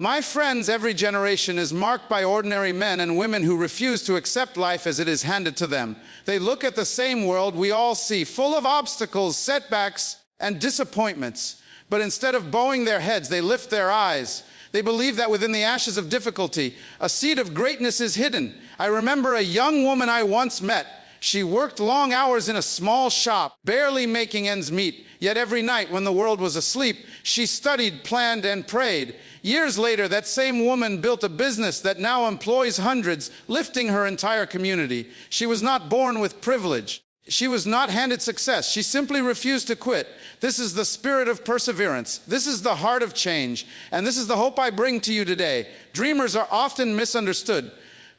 My friends, every generation is marked by ordinary men and women who refuse to accept life as it is handed to them. They look at the same world we all see, full of obstacles, setbacks, and disappointments. But instead of bowing their heads, they lift their eyes. They believe that within the ashes of difficulty, a seed of greatness is hidden. I remember a young woman I once met. She worked long hours in a small shop, barely making ends meet. Yet every night when the world was asleep, she studied, planned, and prayed. Years later, that same woman built a business that now employs hundreds, lifting her entire community. She was not born with privilege. She was not handed success. She simply refused to quit. This is the spirit of perseverance. This is the heart of change. And this is the hope I bring to you today. Dreamers are often misunderstood.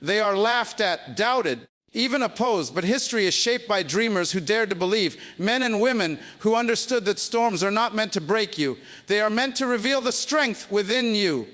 They are laughed at, doubted, even opposed, but history is shaped by dreamers who dared to believe, men and women who understood that storms are not meant to break you. They are meant to reveal the strength within you.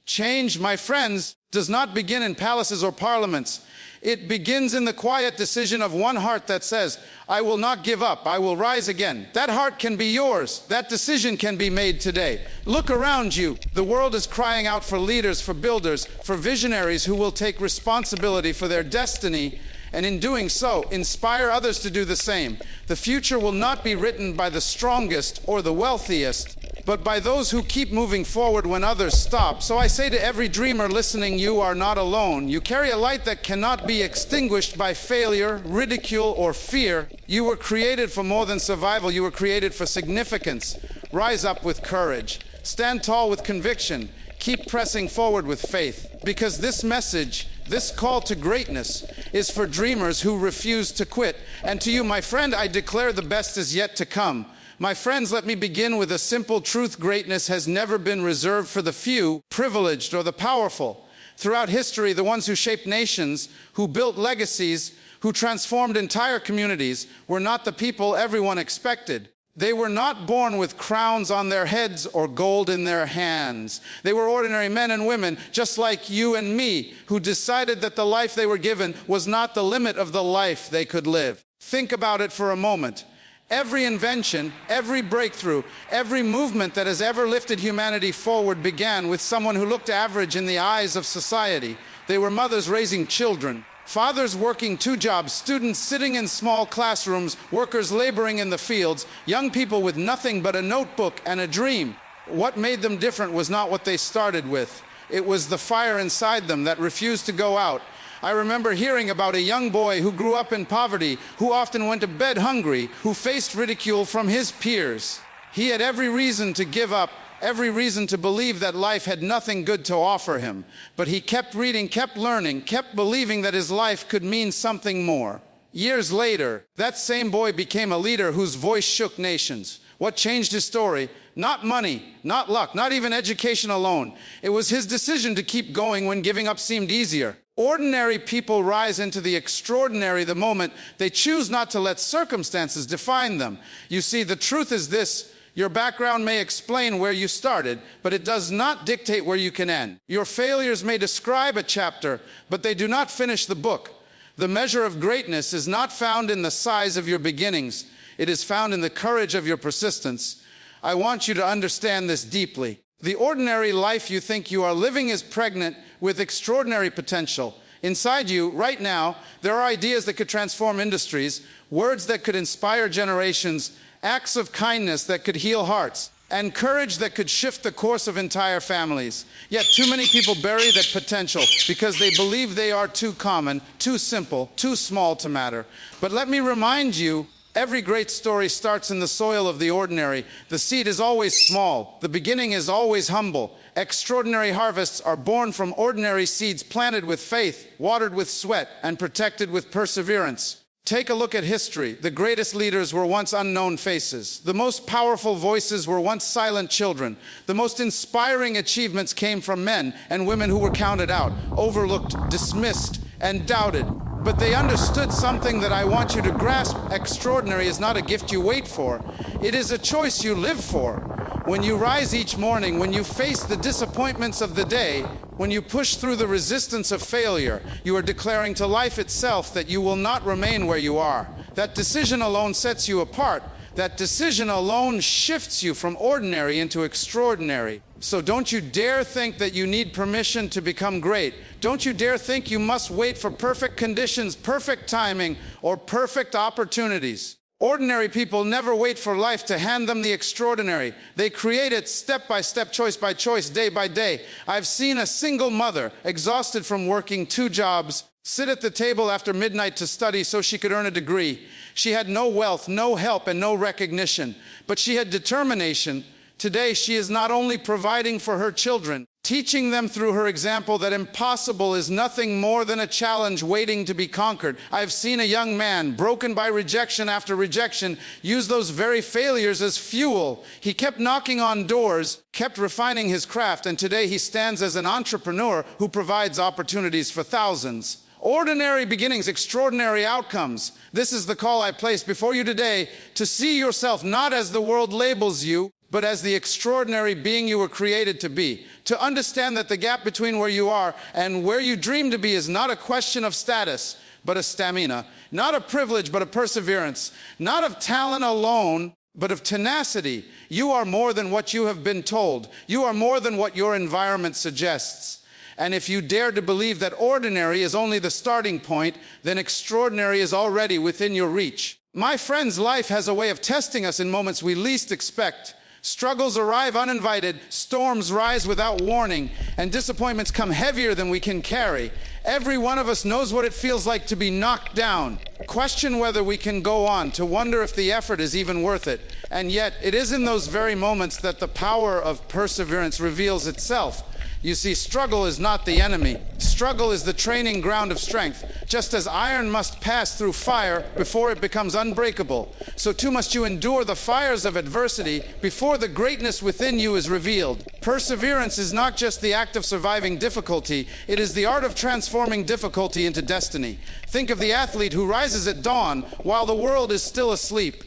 Change, my friends, does not begin in palaces or parliaments. It begins in the quiet decision of one heart that says, I will not give up, I will rise again. That heart can be yours. That decision can be made today. Look around you. The world is crying out for leaders, for builders, for visionaries who will take responsibility for their destiny, and in doing so, inspire others to do the same. The future will not be written by the strongest or the wealthiest, but by those who keep moving forward when others stop. So I say to every dreamer listening, you are not alone. You carry a light that cannot be extinguished by failure, ridicule, or fear. You were created for more than survival. You were created for significance. Rise up with courage. Stand tall with conviction. Keep pressing forward with faith, because this message, this call to greatness, is for dreamers who refuse to quit. And to you, my friend, I declare the best is yet to come. My friends, let me begin with a simple truth. Greatness has never been reserved for the few, privileged, or the powerful. Throughout history, the ones who shaped nations, who built legacies, who transformed entire communities, were not the people everyone expected. They were not born with crowns on their heads or gold in their hands. They were ordinary men and women, just like you and me, who decided that the life they were given was not the limit of the life they could live. Think about it for a moment. Every invention, every breakthrough, every movement that has ever lifted humanity forward began with someone who looked average in the eyes of society. They were mothers raising children, fathers working 2 jobs, students sitting in small classrooms, workers laboring in the fields, young people with nothing but a notebook and a dream. What made them different was not what they started with. It was the fire inside them that refused to go out. I remember hearing about a young boy who grew up in poverty, who often went to bed hungry, who faced ridicule from his peers. He had every reason to give up, every reason to believe that life had nothing good to offer him. But he kept reading, kept learning, kept believing that his life could mean something more. Years later, that same boy became a leader whose voice shook nations. What changed his story? Not money, not luck, not even education alone. It was his decision to keep going when giving up seemed easier. Ordinary people rise into the extraordinary the moment they choose not to let circumstances define them. You see, the truth is this: your background may explain where you started, but it does not dictate where you can end. Your failures may describe a chapter, but they do not finish the book. The measure of greatness is not found in the size of your beginnings. It is found in the courage of your persistence. I want you to understand this deeply. The ordinary life you think you are living is pregnant with extraordinary potential. Inside you, right now, there are ideas that could transform industries, words that could inspire generations, acts of kindness that could heal hearts, and courage that could shift the course of entire families. Yet too many people bury that potential because they believe they are too common, too simple, too small to matter. But let me remind you, every great story starts in the soil of the ordinary. The seed is always small. The beginning is always humble. Extraordinary harvests are born from ordinary seeds planted with faith, watered with sweat, and protected with perseverance. Take a look at history. The greatest leaders were once unknown faces. The most powerful voices were once silent children. The most inspiring achievements came from men and women who were counted out, overlooked, dismissed, and doubted. But they understood something that I want you to grasp. Extraordinary is not a gift you wait for. It is a choice you live for. When you rise each morning, when you face the disappointments of the day, when you push through the resistance of failure, you are declaring to life itself that you will not remain where you are. That decision alone sets you apart. That decision alone shifts you from ordinary into extraordinary. So don't you dare think that you need permission to become great. Don't you dare think you must wait for perfect conditions, perfect timing, or perfect opportunities. Ordinary people never wait for life to hand them the extraordinary. They create it step by step, choice by choice, day by day. I've seen a single mother, exhausted from working 2 jobs, sit at the table after midnight to study so she could earn a degree. She had no wealth, no help, and no recognition, but she had determination. Today, she is not only providing for her children, teaching them through her example that impossible is nothing more than a challenge waiting to be conquered. I've seen a young man, broken by rejection after rejection, use those very failures as fuel. He kept knocking on doors, kept refining his craft, and today he stands as an entrepreneur who provides opportunities for thousands. Ordinary beginnings, extraordinary outcomes. This is the call I place before you today, to see yourself not as the world labels you, but as the extraordinary being you were created to be. To understand that the gap between where you are and where you dream to be is not a question of status, but a stamina. Not a privilege, but a perseverance. Not of talent alone, but of tenacity. You are more than what you have been told. You are more than what your environment suggests. And if you dare to believe that ordinary is only the starting point, then extraordinary is already within your reach. My friends, life has a way of testing us in moments we least expect. Struggles arrive uninvited, storms rise without warning, and disappointments come heavier than we can carry. Every one of us knows what it feels like to be knocked down, question whether we can go on, to wonder if the effort is even worth it. And yet, it is in those very moments that the power of perseverance reveals itself. You see, struggle is not the enemy. Struggle is the training ground of strength. Just as iron must pass through fire before it becomes unbreakable, so too must you endure the fires of adversity before the greatness within you is revealed. Perseverance is not just the act of surviving difficulty, it is the art of transforming difficulty into destiny. Think of the athlete who rises at dawn while the world is still asleep.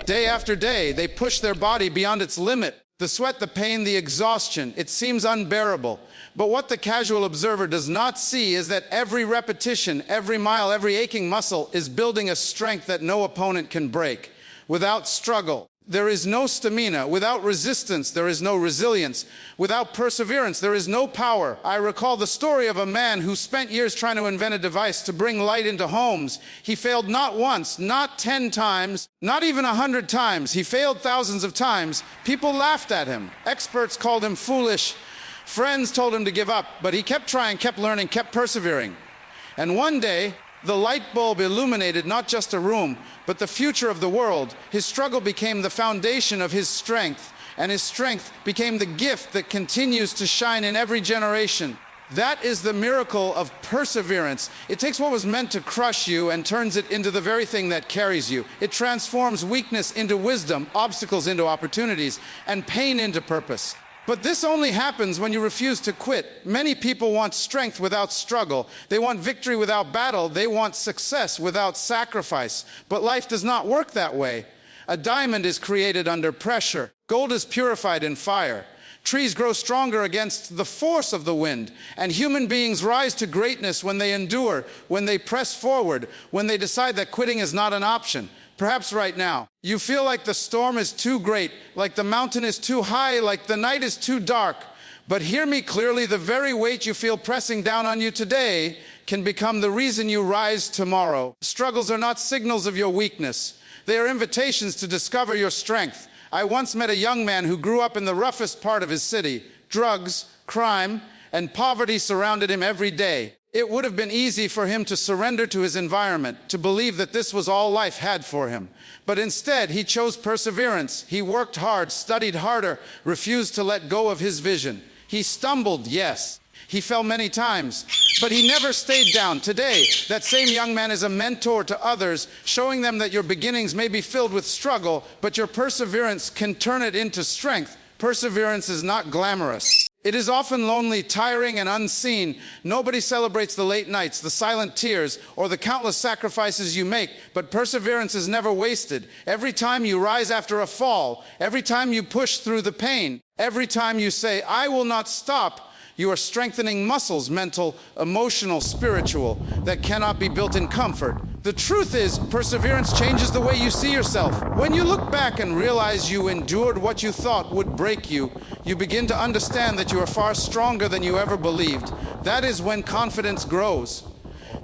Day after day, they push their body beyond its limit. The sweat, the pain, the exhaustion, it seems unbearable. But what the casual observer does not see is that every repetition, every mile, every aching muscle is building a strength that no opponent can break. Without struggle, there is no stamina. Without resistance, there is no resilience. Without perseverance, there is no power. I recall the story of a man who spent years trying to invent a device to bring light into homes. He failed not once, not 10 times, not even 100 times. He failed thousands of times. People laughed at him. Experts called him foolish. Friends told him to give up, but he kept trying, kept learning, kept persevering. And one day, the light bulb illuminated not just a room, but the future of the world. His struggle became the foundation of his strength, and his strength became the gift that continues to shine in every generation. That is the miracle of perseverance. It takes what was meant to crush you and turns it into the very thing that carries you. It transforms weakness into wisdom, obstacles into opportunities, and pain into purpose. But this only happens when you refuse to quit. Many people want strength without struggle. They want victory without battle. They want success without sacrifice. But life does not work that way. A diamond is created under pressure. Gold is purified in fire. Trees grow stronger against the force of the wind. And human beings rise to greatness when they endure, when they press forward, when they decide that quitting is not an option. Perhaps right now, you feel like the storm is too great, like the mountain is too high, like the night is too dark. But hear me clearly, the very weight you feel pressing down on you today can become the reason you rise tomorrow. Struggles are not signals of your weakness. They are invitations to discover your strength. I once met a young man who grew up in the roughest part of his city. Drugs, crime, and poverty surrounded him every day. It would have been easy for him to surrender to his environment, to believe that this was all life had for him. But instead, he chose perseverance. He worked hard, studied harder, refused to let go of his vision. He stumbled, yes. He fell many times, but he never stayed down. Today, that same young man is a mentor to others, showing them that your beginnings may be filled with struggle, but your perseverance can turn it into strength. Perseverance is not glamorous. It is often lonely, tiring, and unseen. Nobody celebrates the late nights, the silent tears, or the countless sacrifices you make, but perseverance is never wasted. Every time you rise after a fall, every time you push through the pain, every time you say, "I will not stop," you are strengthening muscles, mental, emotional, spiritual, that cannot be built in comfort. The truth is, perseverance changes the way you see yourself. When you look back and realize you endured what you thought would break you, you begin to understand that you are far stronger than you ever believed. That is when confidence grows.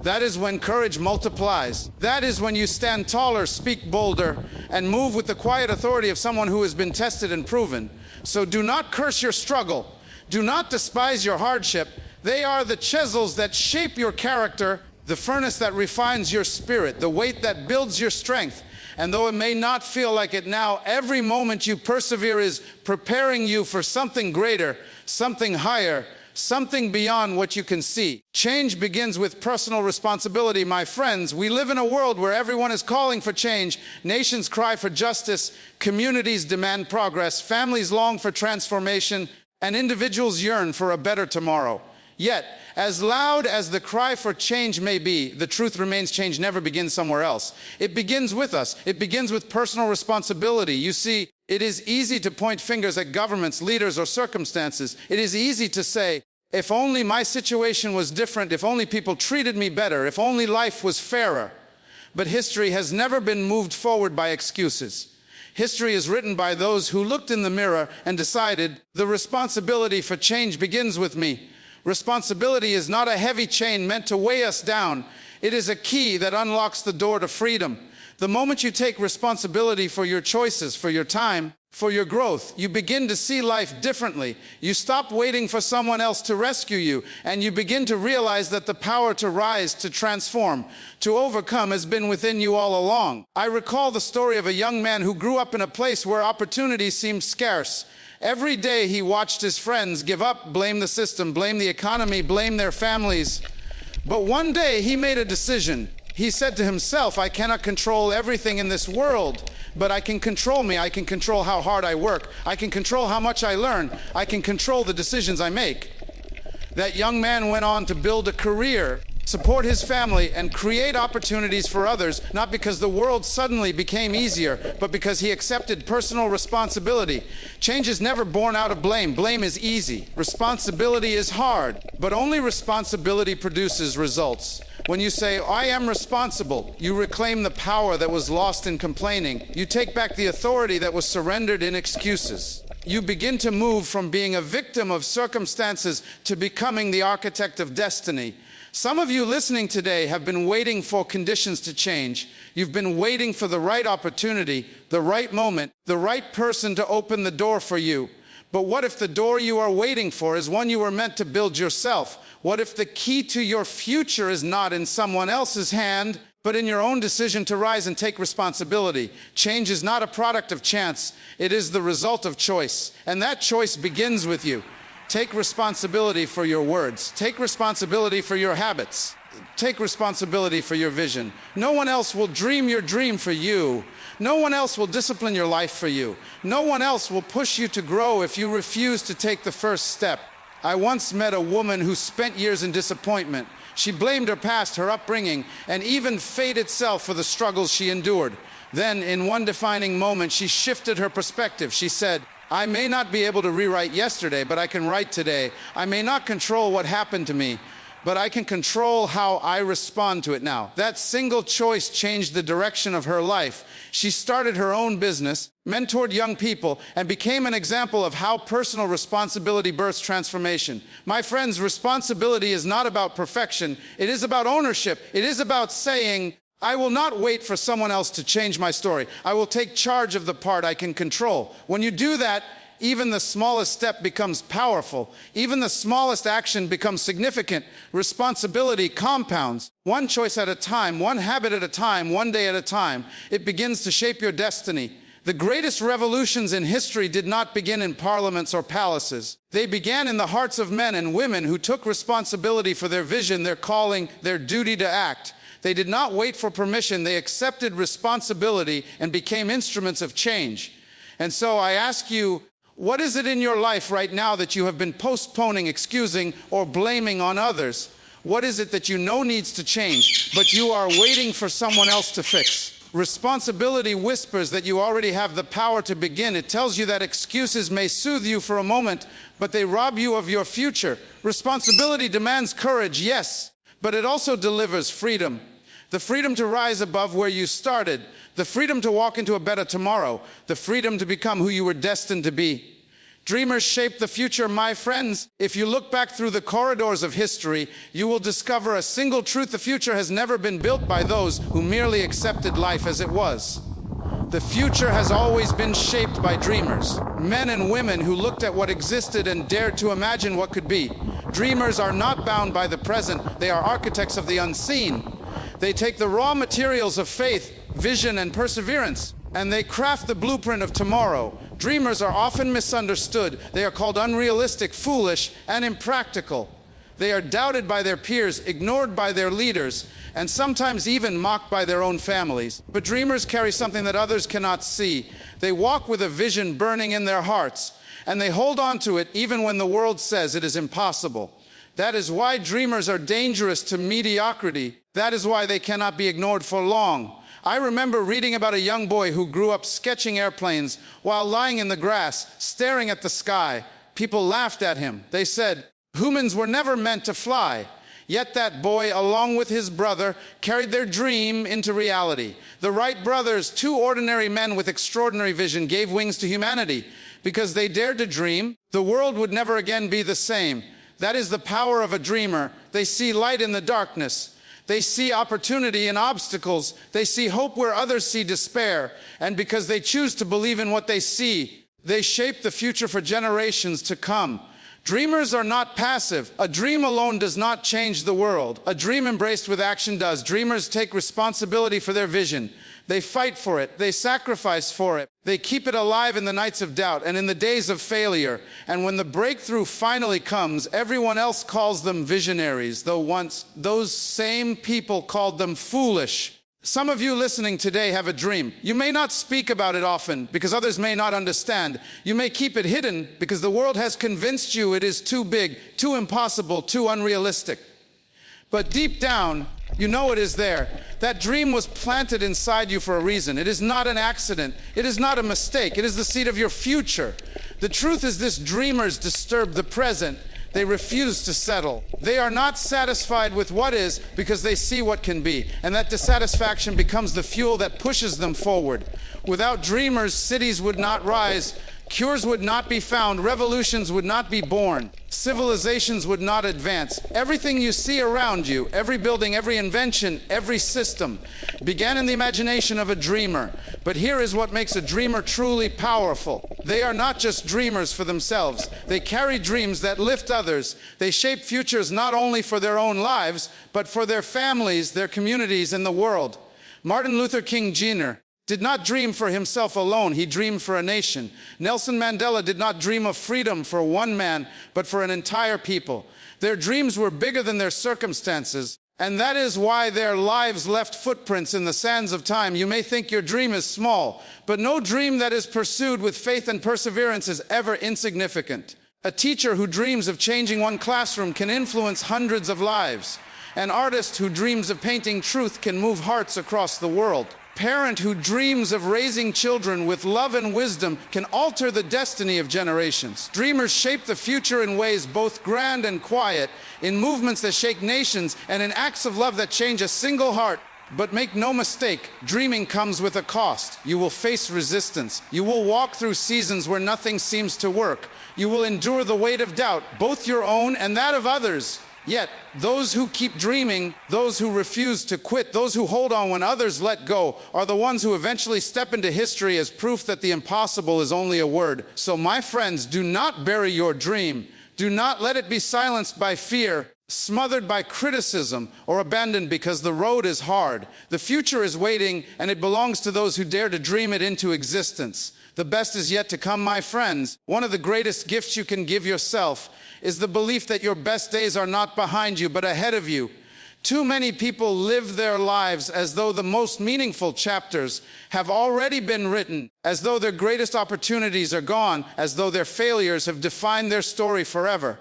That is when courage multiplies. That is when you stand taller, speak bolder, and move with the quiet authority of someone who has been tested and proven. So do not curse your struggle. Do not despise your hardship. They are the chisels that shape your character, the furnace that refines your spirit, the weight that builds your strength. And though it may not feel like it now, every moment you persevere is preparing you for something greater, something higher, something beyond what you can see. Change begins with personal responsibility, my friends. We live in a world where everyone is calling for change. Nations cry for justice, communities demand progress, families long for transformation, and individuals yearn for a better tomorrow. Yet, as loud as the cry for change may be, the truth remains change never begins somewhere else. It begins with us. It begins with personal responsibility. You see, it is easy to point fingers at governments, leaders, or circumstances. It is easy to say, if only my situation was different, if only people treated me better, if only life was fairer. But history has never been moved forward by excuses. History is written by those who looked in the mirror and decided, the responsibility for change begins with me. Responsibility is not a heavy chain meant to weigh us down. It is a key that unlocks the door to freedom. The moment you take responsibility for your choices, for your time, for your growth, you begin to see life differently. You stop waiting for someone else to rescue you, and you begin to realize that the power to rise, to transform, to overcome has been within you all along. I recall the story of a young man who grew up in a place where opportunity seemed scarce. Every day he watched his friends give up, blame the system, blame the economy, blame their families. But one day he made a decision. He said to himself, I cannot control everything in this world, but I can control me. I can control how hard I work. I can control how much I learn. I can control the decisions I make. That young man went on to build a career, support his family, and create opportunities for others, not because the world suddenly became easier, but because he accepted personal responsibility. Change is never born out of blame. Blame is easy. Responsibility is hard, but only responsibility produces results. When you say, I am responsible, you reclaim the power that was lost in complaining. You take back the authority that was surrendered in excuses. You begin to move from being a victim of circumstances to becoming the architect of destiny. Some of you listening today have been waiting for conditions to change. You've been waiting for the right opportunity, the right moment, the right person to open the door for you. But what if the door you are waiting for is one you were meant to build yourself? What if the key to your future is not in someone else's hand, but in your own decision to rise and take responsibility? Change is not a product of chance. It is the result of choice. And that choice begins with you. Take responsibility for your words. Take responsibility for your habits. Take responsibility for your vision. No one else will dream your dream for you. No one else will discipline your life for you. No one else will push you to grow if you refuse to take the first step. I once met a woman who spent years in disappointment. She blamed her past, her upbringing, and even fate itself for the struggles she endured. Then, in one defining moment, she shifted her perspective. She said, I may not be able to rewrite yesterday, but I can write today. I may not control what happened to me, but I can control how I respond to it now. That single choice changed the direction of her life. She started her own business, mentored young people, and became an example of how personal responsibility births transformation. My friends, responsibility is not about perfection. It is about ownership. It is about saying, I will not wait for someone else to change my story. I will take charge of the part I can control. When you do that, even the smallest step becomes powerful. Even the smallest action becomes significant. Responsibility compounds. One choice at a time, one habit at a time, one day at a time. It begins to shape your destiny. The greatest revolutions in history did not begin in parliaments or palaces. They began in the hearts of men and women who took responsibility for their vision, their calling, their duty to act. They did not wait for permission. They accepted responsibility and became instruments of change. And so I ask you, what is it in your life right now that you have been postponing, excusing, or blaming on others? What is it that you know needs to change, but you are waiting for someone else to fix? Responsibility whispers that you already have the power to begin. It tells you that excuses may soothe you for a moment, but they rob you of your future. Responsibility demands courage, yes, but it also delivers freedom. the freedom to rise above where you started, the freedom to walk into a better tomorrow, the freedom to become who you were destined to be. Dreamers shape the future, my friends. If you look back through the corridors of history, you will discover a single truth: the future has never been built by those who merely accepted life as it was. The future has always been shaped by dreamers, men and women who looked at what existed and dared to imagine what could be. Dreamers are not bound by the present, they are architects of the unseen. They take the raw materials of faith, vision, and perseverance, and they craft the blueprint of tomorrow. Dreamers are often misunderstood. They are called unrealistic, foolish, and impractical. They are doubted by their peers, ignored by their leaders, and sometimes even mocked by their own families. But dreamers carry something that others cannot see. They walk with a vision burning in their hearts, and they hold on to it even when the world says it is impossible. That is why dreamers are dangerous to mediocrity. That is why they cannot be ignored for long. I remember reading about a young boy who grew up sketching airplanes while lying in the grass, staring at the sky. People laughed at him. They said, "Humans were never meant to fly." Yet that boy, along with his brother, carried their dream into reality. The Wright brothers, two ordinary men with extraordinary vision, gave wings to humanity. Because they dared to dream, the world would never again be the same. That is the power of a dreamer. They see light in the darkness. They see opportunity in obstacles. They see hope where others see despair. And because they choose to believe in what they see, they shape the future for generations to come. Dreamers are not passive. A dream alone does not change the world. A dream embraced with action does. Dreamers take responsibility for their vision. They fight for it. They sacrifice for it. They keep it alive in the nights of doubt and in the days of failure. And when the breakthrough finally comes, everyone else calls them visionaries, though once those same people called them foolish. Some of you listening today have a dream. You may not speak about it often because others may not understand. You may keep it hidden because the world has convinced you it is too big, too impossible, too unrealistic. But deep down, you know it is there. That dream was planted inside you for a reason. It is not an accident. It is not a mistake. It is the seed of your future. The truth is this: dreamers disturb the present. They refuse to settle. They are not satisfied with what is because they see what can be. And that dissatisfaction becomes the fuel that pushes them forward. Without dreamers, cities would not rise. Cures would not be found, revolutions would not be born, civilizations would not advance. Everything you see around you, every building, every invention, every system, began in the imagination of a dreamer. But here is what makes a dreamer truly powerful. They are not just dreamers for themselves. They carry dreams that lift others. They shape futures not only for their own lives, but for their families, their communities, and the world. Martin Luther King Jr. did not dream for himself alone, he dreamed for a nation. Nelson Mandela did not dream of freedom for one man, but for an entire people. Their dreams were bigger than their circumstances, and that is why their lives left footprints in the sands of time. You may think your dream is small, but no dream that is pursued with faith and perseverance is ever insignificant. A teacher who dreams of changing one classroom can influence hundreds of lives. An artist who dreams of painting truth can move hearts across the world. Parent who dreams of raising children with love and wisdom can alter the destiny of generations. Dreamers shape the future in ways both grand and quiet, in movements that shake nations and in acts of love that change a single heart. But make no mistake, dreaming comes with a cost. You will face resistance. You will walk through seasons where nothing seems to work. You will endure the weight of doubt, both your own and that of others. Yet, those who keep dreaming, those who refuse to quit, those who hold on when others let go, are the ones who eventually step into history as proof that the impossible is only a word. So my friends, do not bury your dream. Do not let it be silenced by fear, smothered by criticism, or abandoned because the road is hard. The future is waiting, and it belongs to those who dare to dream it into existence. The best is yet to come, my friends. One of the greatest gifts you can give yourself is the belief that your best days are not behind you, but ahead of you. Too many people live their lives as though the most meaningful chapters have already been written, as though their greatest opportunities are gone, as though their failures have defined their story forever.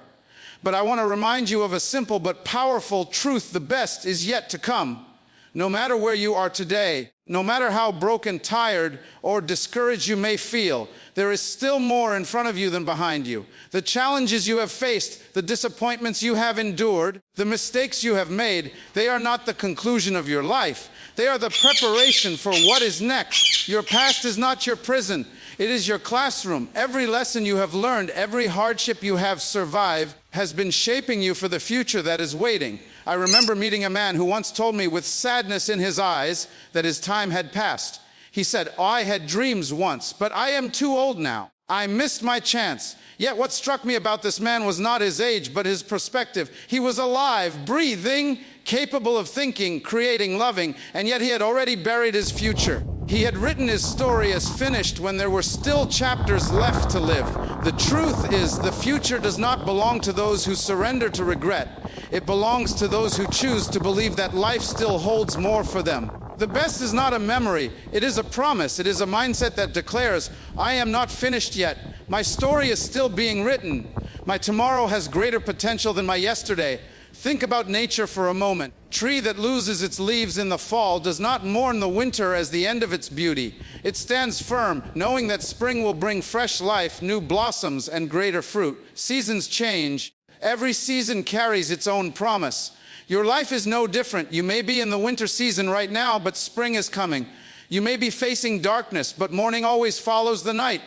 But I want to remind you of a simple but powerful truth: the best is yet to come. No matter where you are today, No matter how broken, tired, or discouraged you may feel, there is still more in front of you than behind you. The challenges you have faced, the disappointments you have endured, the mistakes you have made, they are not the conclusion of your life. They are the preparation for what is next. Your past is not your prison. It is your classroom. Every lesson you have learned, every hardship you have survived, has been shaping you for the future that is waiting. I remember meeting a man who once told me with sadness in his eyes that his time had passed. He said, "I had dreams once, but I am too old now. I missed my chance." Yet what struck me about this man was not his age, but his perspective. He was alive, breathing, capable of thinking, creating, loving, and yet he had already buried his future. He had written his story as finished when there were still chapters left to live. The truth is, the future does not belong to those who surrender to regret. It belongs to those who choose to believe that life still holds more for them. The best is not a memory, it is a promise. It is a mindset that declares, I am not finished yet. My story is still being written. My tomorrow has greater potential than my yesterday. Think about nature for a moment. A tree that loses its leaves in the fall does not mourn the winter as the end of its beauty. It stands firm, knowing that spring will bring fresh life, new blossoms, and greater fruit. Seasons change. Every season carries its own promise. Your life is no different. You may be in the winter season right now, but spring is coming. You may be facing darkness, but morning always follows the night.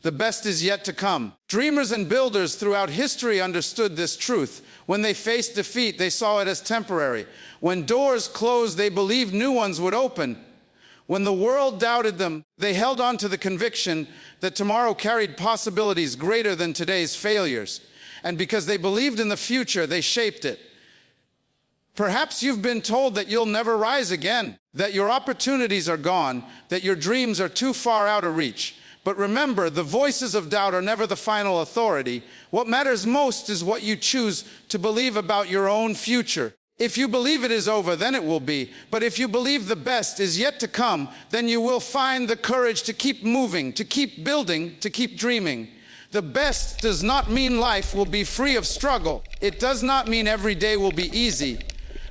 The best is yet to come. Dreamers and builders throughout history understood this truth. When they faced defeat, they saw it as temporary. When doors closed, they believed new ones would open. When the world doubted them, they held on to the conviction that tomorrow carried possibilities greater than today's failures. And because they believed in the future, they shaped it. Perhaps you've been told that you'll never rise again, that your opportunities are gone, that your dreams are too far out of reach. But remember, the voices of doubt are never the final authority. What matters most is what you choose to believe about your own future. If you believe it is over, then it will be. But if you believe the best is yet to come, then you will find the courage to keep moving, to keep building, to keep dreaming. The best does not mean life will be free of struggle. It does not mean every day will be easy.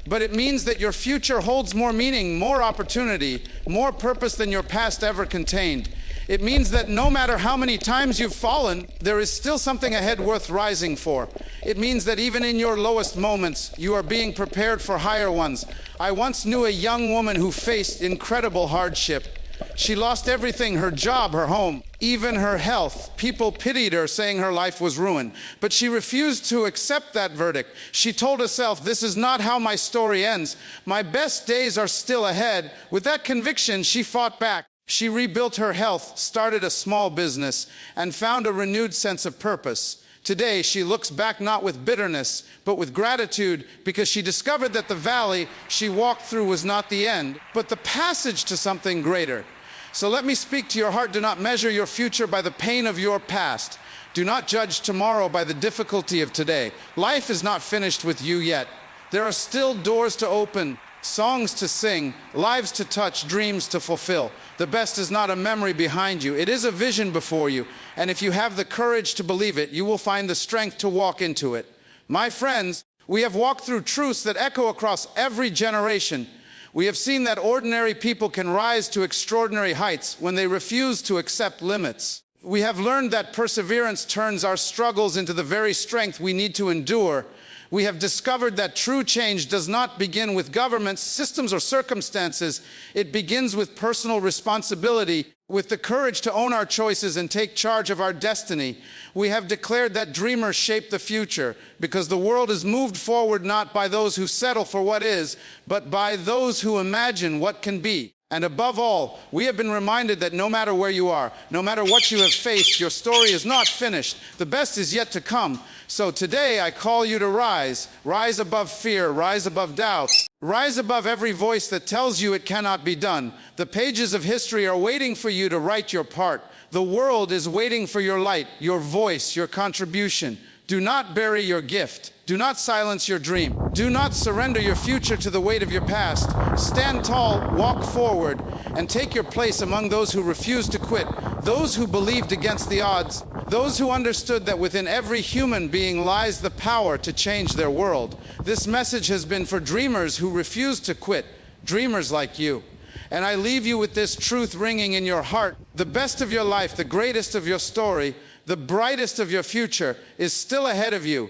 But it means that your future holds more meaning, more opportunity, more purpose than your past ever contained. It means that no matter how many times you've fallen, there is still something ahead worth rising for. It means that even in your lowest moments, you are being prepared for higher ones. I once knew a young woman who faced incredible hardship. She lost everything, her job, her home, even her health. People pitied her, saying her life was ruined. But she refused to accept that verdict. She told herself, this is not how my story ends. My best days are still ahead. With that conviction, she fought back. She rebuilt her health, started a small business, and found a renewed sense of purpose. Today, she looks back not with bitterness, but with gratitude, because she discovered that the valley she walked through was not the end, but the passage to something greater. So let me speak to your heart. Do not measure your future by the pain of your past. Do not judge tomorrow by the difficulty of today. Life is not finished with you yet. There are still doors to open, songs to sing, lives to touch, dreams to fulfill. The best is not a memory behind you. It is a vision before you. And if you have the courage to believe it, you will find the strength to walk into it. My friends, we have walked through truths that echo across every generation. We have seen that ordinary people can rise to extraordinary heights when they refuse to accept limits. We have learned that perseverance turns our struggles into the very strength we need to endure. We have discovered that true change does not begin with governments, systems, or circumstances. It begins with personal responsibility, with the courage to own our choices and take charge of our destiny. We have declared that dreamers shape the future, because the world is moved forward not by those who settle for what is, but by those who imagine what can be. And above all, we have been reminded that no matter where you are, no matter what you have faced, your story is not finished. The best is yet to come. So today I call you to rise. Rise above fear, rise above doubt. Rise above every voice that tells you it cannot be done. The pages of history are waiting for you to write your part. The world is waiting for your light, your voice, your contribution. Do not bury your gift. Do not silence your dream. Do not surrender your future to the weight of your past. Stand tall, walk forward, and take your place among those who refused to quit, those who believed against the odds, those who understood that within every human being lies the power to change their world. This message has been for dreamers who refuse to quit, dreamers like you. And I leave you with this truth ringing in your heart. The best of your life, the greatest of your story, the brightest of your future is still ahead of you.